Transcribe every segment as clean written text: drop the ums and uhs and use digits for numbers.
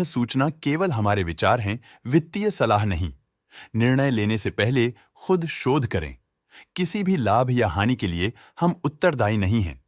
सूचना केवल हमारे विचार हैं, वित्तीय सलाह नहीं। निर्णय लेने से पहले खुद शोध करें। किसी भी लाभ या हानि के लिए हम उत्तरदायी नहीं हैं।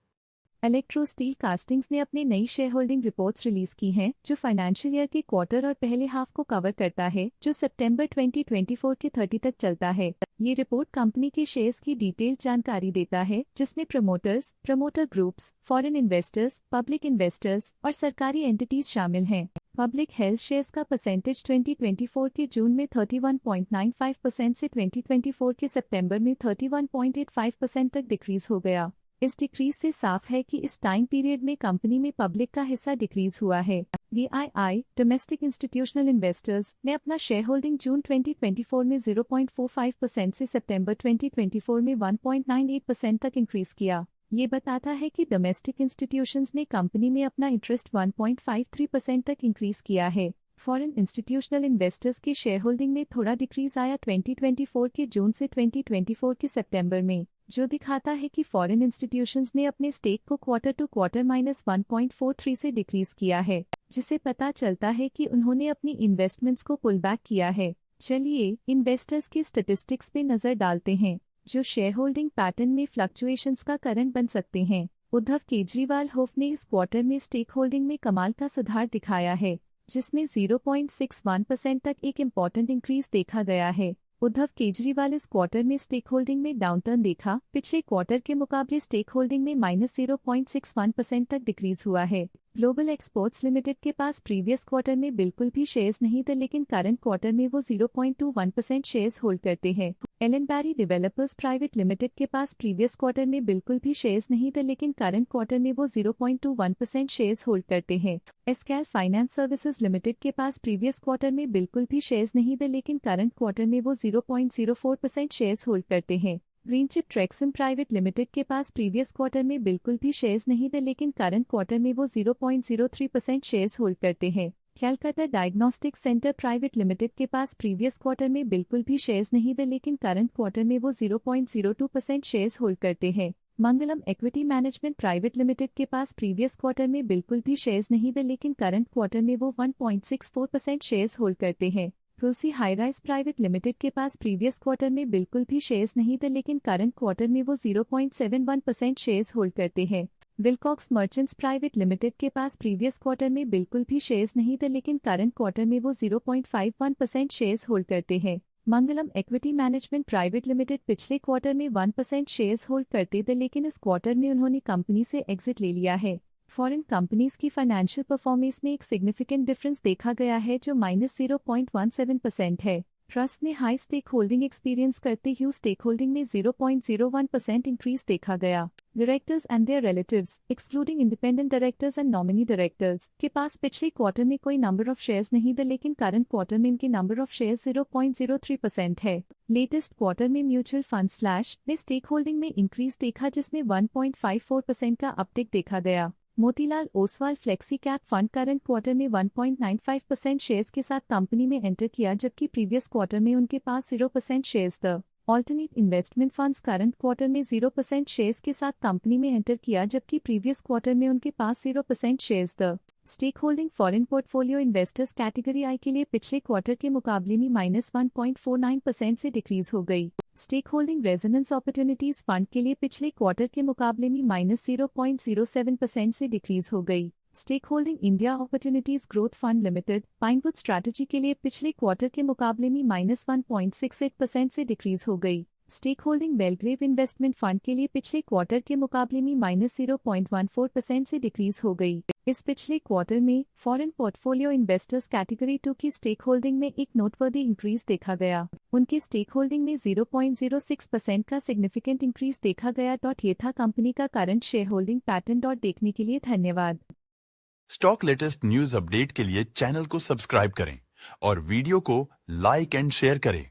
इलेक्ट्रो स्टील कास्टिंग्स ने अपनी नई शेयर होल्डिंग रिपोर्ट्स रिलीज की हैं, जो फाइनेंशियल ईयर के क्वार्टर और पहले हाफ को कवर करता है, जो सितंबर 2024 के 30 तक चलता है। ये रिपोर्ट कंपनी के शेयर्स की डिटेल्ड जानकारी देता है, जिसमें promoters, promoter groups, foreign investors, public investors और सरकारी एंटिटीज शामिल हैं। पब्लिक हेल्थ शेयर्स का परसेंटेज 2024 के जून में 31.95% से 2024 के सितंबर में 31.85% तक डिक्रीज हो गया। इस डिक्रीज से साफ है कि इस टाइम पीरियड में कंपनी में पब्लिक का हिस्सा डिक्रीज हुआ है। DII डोमेस्टिक इंस्टीट्यूशनल इन्वेस्टर्स ने अपना शेयर होल्डिंग जून 2024 में 0.45% से सितंबर 2024 में 1.98% तक इंक्रीज किया। ये बताता है कि डोमेस्टिक इंस्टीट्यूशंस ने कंपनी में अपना इंटरेस्ट 1.53% तक इंक्रीज किया है। फॉरेन इंस्टीट्यूशनल इन्वेस्टर्स की शेयर होल्डिंग में थोड़ा डिक्रीज आया 2024 के जून से 2024 के सितंबर में, जो दिखाता है कि फॉरेन इंस्टीट्यूशंस ने अपने स्टेक को क्वार्टर टू क्वार्टर -1.43 से डिक्रीज किया है, जिसे पता चलता है कि उन्होंने अपनी इन्वेस्टमेंट्स को पुल बैक किया है। चलिए इन्वेस्टर्स की स्टैटिस्टिक्स पे नजर डालते हैं, जो शेयर होल्डिंग पैटर्न में फ्लक्चुएशंस का कारण बन सकते हैं। उद्धव केजरीवाल होफ ने इस क्वार्टर में स्टेक होल्डिंग में कमाल का सुधार दिखाया है, जिसमें 0.61% तक एक इम्पॉर्टेंट इंक्रीज देखा गया है। उद्धव केजरीवाल इस क्वार्टर में स्टेक होल्डिंग में डाउनटर्न देखा। पिछले क्वार्टर के मुकाबले स्टेक होल्डिंग में -0.61% तक डिक्रीज हुआ है। ग्लोबल एक्सपोर्ट्स लिमिटेड के पास प्रीवियस क्वार्टर में बिल्कुल भी शेयर्स नहीं थे, लेकिन करंट क्वार्टर में वो 0.21% शेयर्स होल्ड करते हैं। एलन बैरी डेवलपर्स प्राइवेट लिमिटेड के पास प्रीवियस क्वार्टर में बिल्कुल भी शेयर्स नहीं थे, लेकिन करंट क्वार्टर में वो 0.21% शेयर्स होल्ड करते हैं। एस्कैल फाइनेंस सर्विसेज लिमिटेड के पास प्रीवियस क्वार्टर में बिल्कुल भी शेयर्स नहीं थे, लेकिन करंट क्वार्टर में वो 0.04% शेयर्स होल्ड करते हैं। ग्रीनचिप ट्रेक्सन प्राइवेट लिमिटेड के पास प्रीवियस क्वार्टर में बिल्कुल भी शेयर्स नहीं थे, लेकिन करंट क्वार्टर में वो 0.03% शेयर्स होल्ड करते हैं। Calcutta diagnostic centre private limited के पास प्रीवियस क्वार्टर में बिल्कुल भी शेयर्स नहीं थे, लेकिन करंट क्वार्टर में वो 0.02% शेयर्स होल्ड करते हैं। मंगलम इक्विटी मैनेजमेंट प्राइवेट लिमिटेड के पास प्रीवियस क्वार्टर में बिल्कुल भी शेयर्स नहीं थे, लेकिन करंट क्वार्टर में वो 1.64% शेयर्स होल्ड करते हैं। तुलसी हाईराइज प्राइवेट लिमिटेड के पास प्रीवियस क्वार्टर में बिल्कुल भी शेयर्स नहीं थे, लेकिन करंट क्वार्टर में वो 0.71% शेयर्स होल्ड करते हैं। विलकॉक्स मर्चेंट्स प्राइवेट लिमिटेड के पास प्रीवियस क्वार्टर में बिल्कुल भी शेयर्स नहीं थे, लेकिन करंट क्वार्टर में वो 0.51% शेयर्स होल्ड करते हैं। मंगलम इक्विटी मैनेजमेंट प्राइवेट लिमिटेड पिछले क्वार्टर में 1% शेयर्स होल्ड करते थे, लेकिन इस क्वार्टर में उन्होंने कंपनी से एग्जिट ले लिया है। फॉरेन कंपनीज की फाइनेंशियल परफॉर्मेंस में एक सिग्निफिकेंट डिफरेंस देखा गया है, जो -0.17% है। ट्रस्ट ने हाई स्टेक होल्डिंग एक्सपीरियंस करते हुए स्टेक होल्डिंग में 0.01% इंक्रीज देखा गया। Directors and their relatives excluding independent directors and nominee directors के पास पिछले क्वार्टर में कोई नंबर ऑफ शेयर्स नहीं थे, लेकिन करंट क्वार्टर में इनके नंबर ऑफ शेयर्स 0.03% है। लेटेस्ट क्वार्टर में म्यूचुअल फंड स्लैश ने स्टेक होल्डिंग में इंक्रीज देखा, जिसमें 1.54% का अपटिक देखा गया। Motilal Oswal flexi cap fund current quarter में 1.95% शेयर्स के साथ कंपनी में एंटर किया, जबकि प्रीवियस क्वार्टर में उनके पास 0% शेयर्स थे। Alternate investment funds current quarter में 0% शेयर्स के साथ कंपनी में एंटर किया, जबकि प्रीवियस क्वार्टर में उनके पास 0% शेयर्स थे। Stake holding foreign portfolio investors category I के लिए पिछले क्वार्टर के मुकाबले में -1.49% से डिक्रीज हो गई। Stake holding resonance opportunities fund के लिए पिछले क्वार्टर के मुकाबले में -0.07% से डिक्रीज हो गई। Stake holding India opportunities growth fund limited pinewood strategy के लिए पिछले क्वार्टर के मुकाबले में -1.68% से डिक्रीज हो गई। Stake holding Belgrave investment fund के लिए पिछले क्वार्टर के मुकाबले में -0.14% से डिक्रीज हो गई। इस पिछले क्वार्टर में फॉरेन पोर्टफोलियो इन्वेस्टर्स कैटेगरी 2 की स्टेक होल्डिंग में एक नोटवर्दी इंक्रीज देखा गया। उनकी स्टेक होल्डिंग में 0.06% का सिग्निफिकेंट इंक्रीज देखा गया। ये था कंपनी का करंट शेयर होल्डिंग पैटर्न। देखने के लिए धन्यवाद। स्टॉक लेटेस्ट न्यूज अपडेट के लिए चैनल को सब्सक्राइब करें और वीडियो को लाइक एंड शेयर करें।